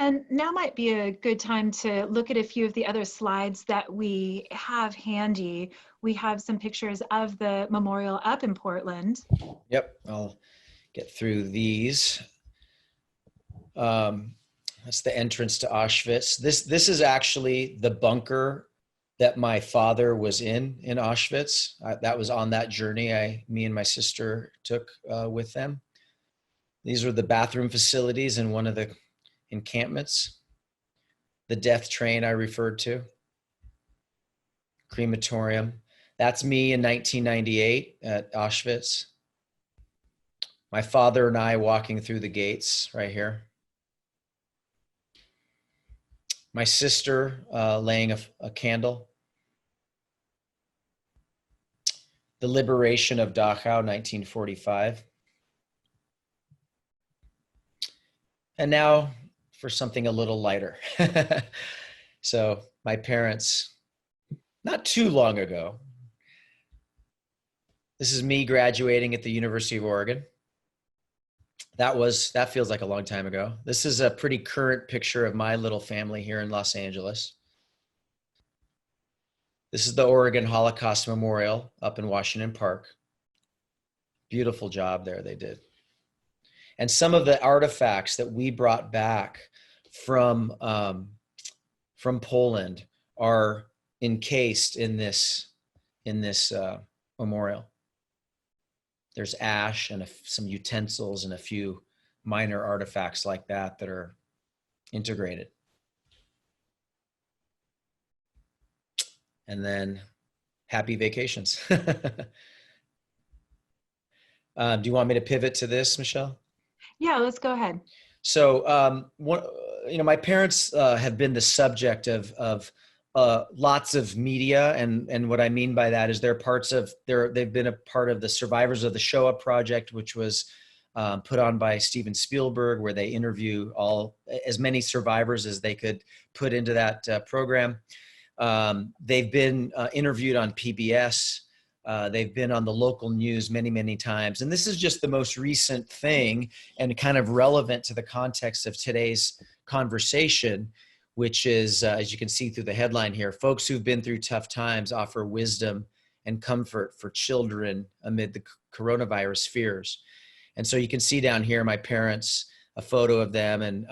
And now might be a good time to look at a few of the other slides that we have handy. We have some pictures of the memorial up in Portland. Yep, I'll get through these. That's the entrance to Auschwitz. This is actually the bunker that my father was in Auschwitz. That was on that journey me and my sister took with them. These were the bathroom facilities in one of the encampments. The death train I referred to. Crematorium. That's me in 1998 at Auschwitz. My father and I walking through the gates right here. My sister laying a candle. The liberation of Dachau, 1945. And now for something a little lighter. So my parents, not too long ago. This is me graduating at the University of Oregon. That feels like a long time ago. This is a pretty current picture of my little family here in Los Angeles. This is the Oregon Holocaust Memorial up in Washington Park. Beautiful job there they did. And some of the artifacts that we brought back from Poland are encased in this in this memorial. There's ash and some utensils and a few minor artifacts like that that are integrated. And then happy vacations. Do you want me to pivot to this, Michelle? Yeah, let's go ahead. So, my parents have been the subject of lots of media, and what I mean by that is they've been a part of the Survivors of the Shoah project, which was put on by Steven Spielberg, where they interview as many survivors as they could put into that program. They've been interviewed on PBS. They've been on the local news many, many times. And this is just the most recent thing and kind of relevant to the context of today's conversation, which is, as you can see through the headline here, folks who've been through tough times offer wisdom and comfort for children amid the coronavirus fears. And so you can see down here, my parents, a photo of them, and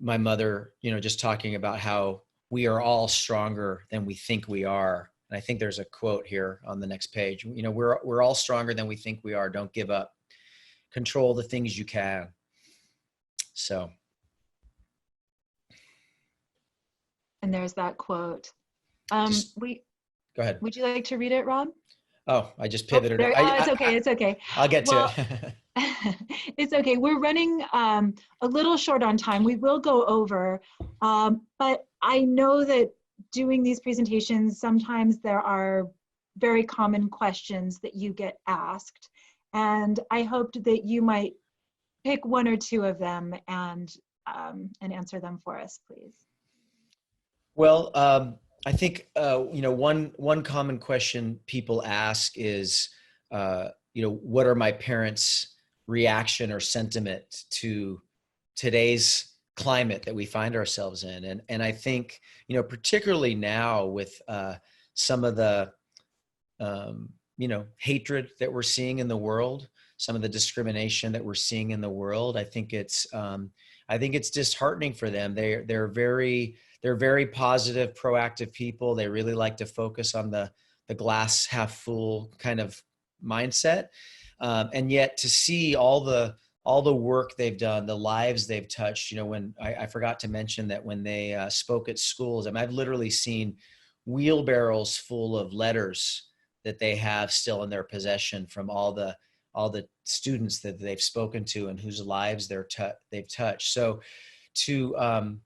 my mother, just talking about how we are all stronger than we think we are. And I think there's a quote here on the next page. We're all stronger than we think we are. Don't give up. Control the things you can. So. And there's that quote. Go ahead. Would you like to read it, Rob? Oh, I just pivoted. It's okay. It's okay. I'll get to it. It's okay. We're running a little short on time. We will go over, but I know that doing these presentations, sometimes there are very common questions that you get asked. And I hoped that you might pick one or two of them and answer them for us, please. Well, I think, one common question people ask is, what are my parents' reaction or sentiment to today's climate that we find ourselves in? And I think, particularly now with some of the, hatred that we're seeing in the world, some of the discrimination that we're seeing in the world, I think it's disheartening for them. They're very positive, proactive people. They really like to focus on the glass half full kind of mindset. And yet to see all the work they've done, the lives they've touched, when I forgot to mention that when they spoke at schools, I've literally seen wheelbarrows full of letters that they have still in their possession from all the students that they've spoken to and whose lives they've touched. So to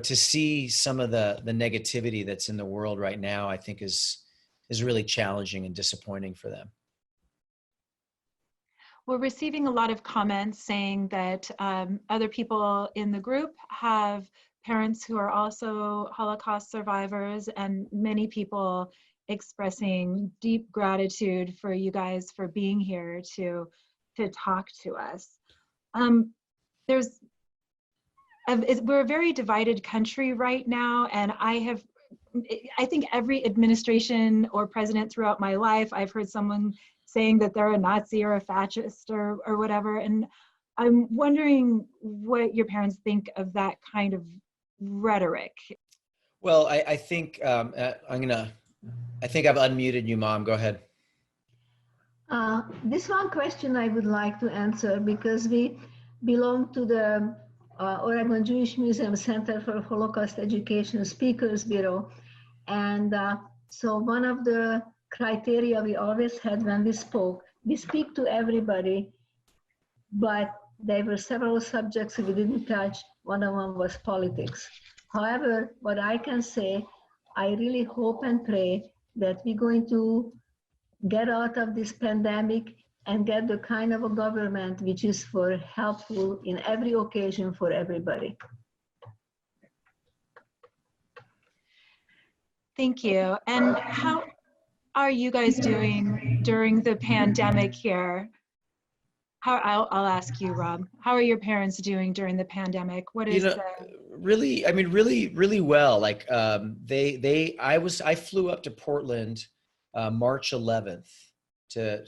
see some of the negativity that's in the world right now, I think is really challenging and disappointing for them. We're receiving a lot of comments saying that other people in the group have parents who are also Holocaust survivors, and many people expressing deep gratitude for you guys for being here to talk to us. We're a very divided country right now, and I think every administration or president throughout my life, I've heard someone saying that they're a Nazi or a fascist or whatever. And I'm wondering what your parents think of that kind of rhetoric. Well, I think I think I've unmuted you, Mom. Go ahead. This one question I would like to answer, because we belong to the Oregon Jewish Museum Center for Holocaust Education Speakers Bureau. And so one of the criteria we always had when we speak to everybody, but there were several subjects we didn't touch. One of them was politics. However, what I can say, I really hope and pray that we're going to get out of this pandemic and get the kind of a government which is helpful in every occasion for everybody. Thank you. And how are you guys doing during the pandemic here? I'll ask you, Rob. How are your parents doing during the pandemic? What is really well. Like I flew up to Portland March 11th to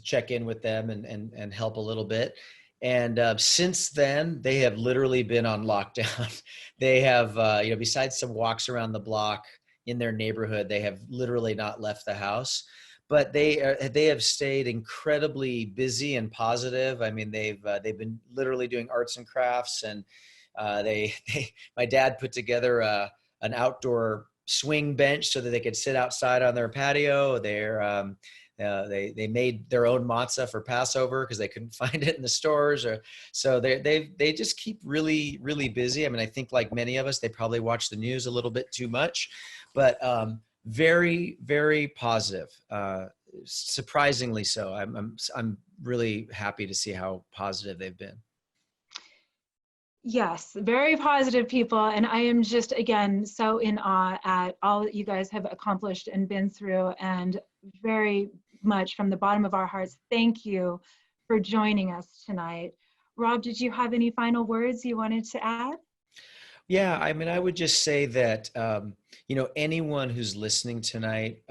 check in with them and help a little bit. And since then, they have literally been on lockdown. They have, besides some walks around the block, in their neighborhood. They have literally not left the house, but they have stayed incredibly busy and positive. I mean, they've been literally doing arts and crafts, and my dad put together an outdoor swing bench so that they could sit outside on their patio. They made their own matzah for Passover because they couldn't find it in the stores, so they just keep really, really busy. I mean, I think like many of us, they probably watch the news a little bit too much, but very, very positive. Surprisingly so. I'm really happy to see how positive they've been. Yes, very positive people. And I am just, again, so in awe at all that you guys have accomplished and been through. And very much from the bottom of our hearts, thank you for joining us tonight. Rob, did you have any final words you wanted to add? Yeah, I mean, I would just say that, anyone who's listening tonight,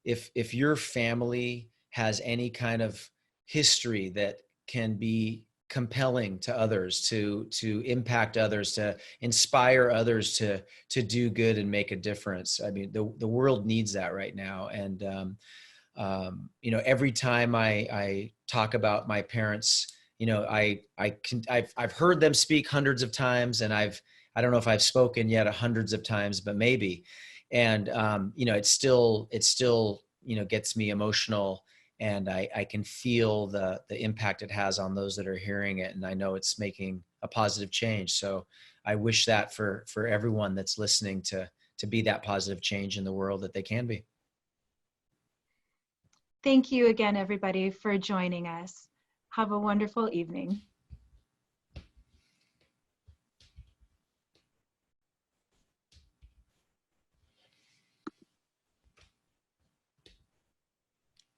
if your family has any kind of history that can be compelling to others, to impact others, to inspire others to do good and make a difference. I mean, the world needs that right now. And every time I talk about my parents, I've heard them speak hundreds of times, and I don't know if I've spoken yet hundreds of times, but maybe. And, it still, gets me emotional, and I can feel the impact it has on those that are hearing it. And I know it's making a positive change. So I wish that for everyone that's listening to be that positive change in the world that they can be. Thank you again, everybody, for joining us. Have a wonderful evening.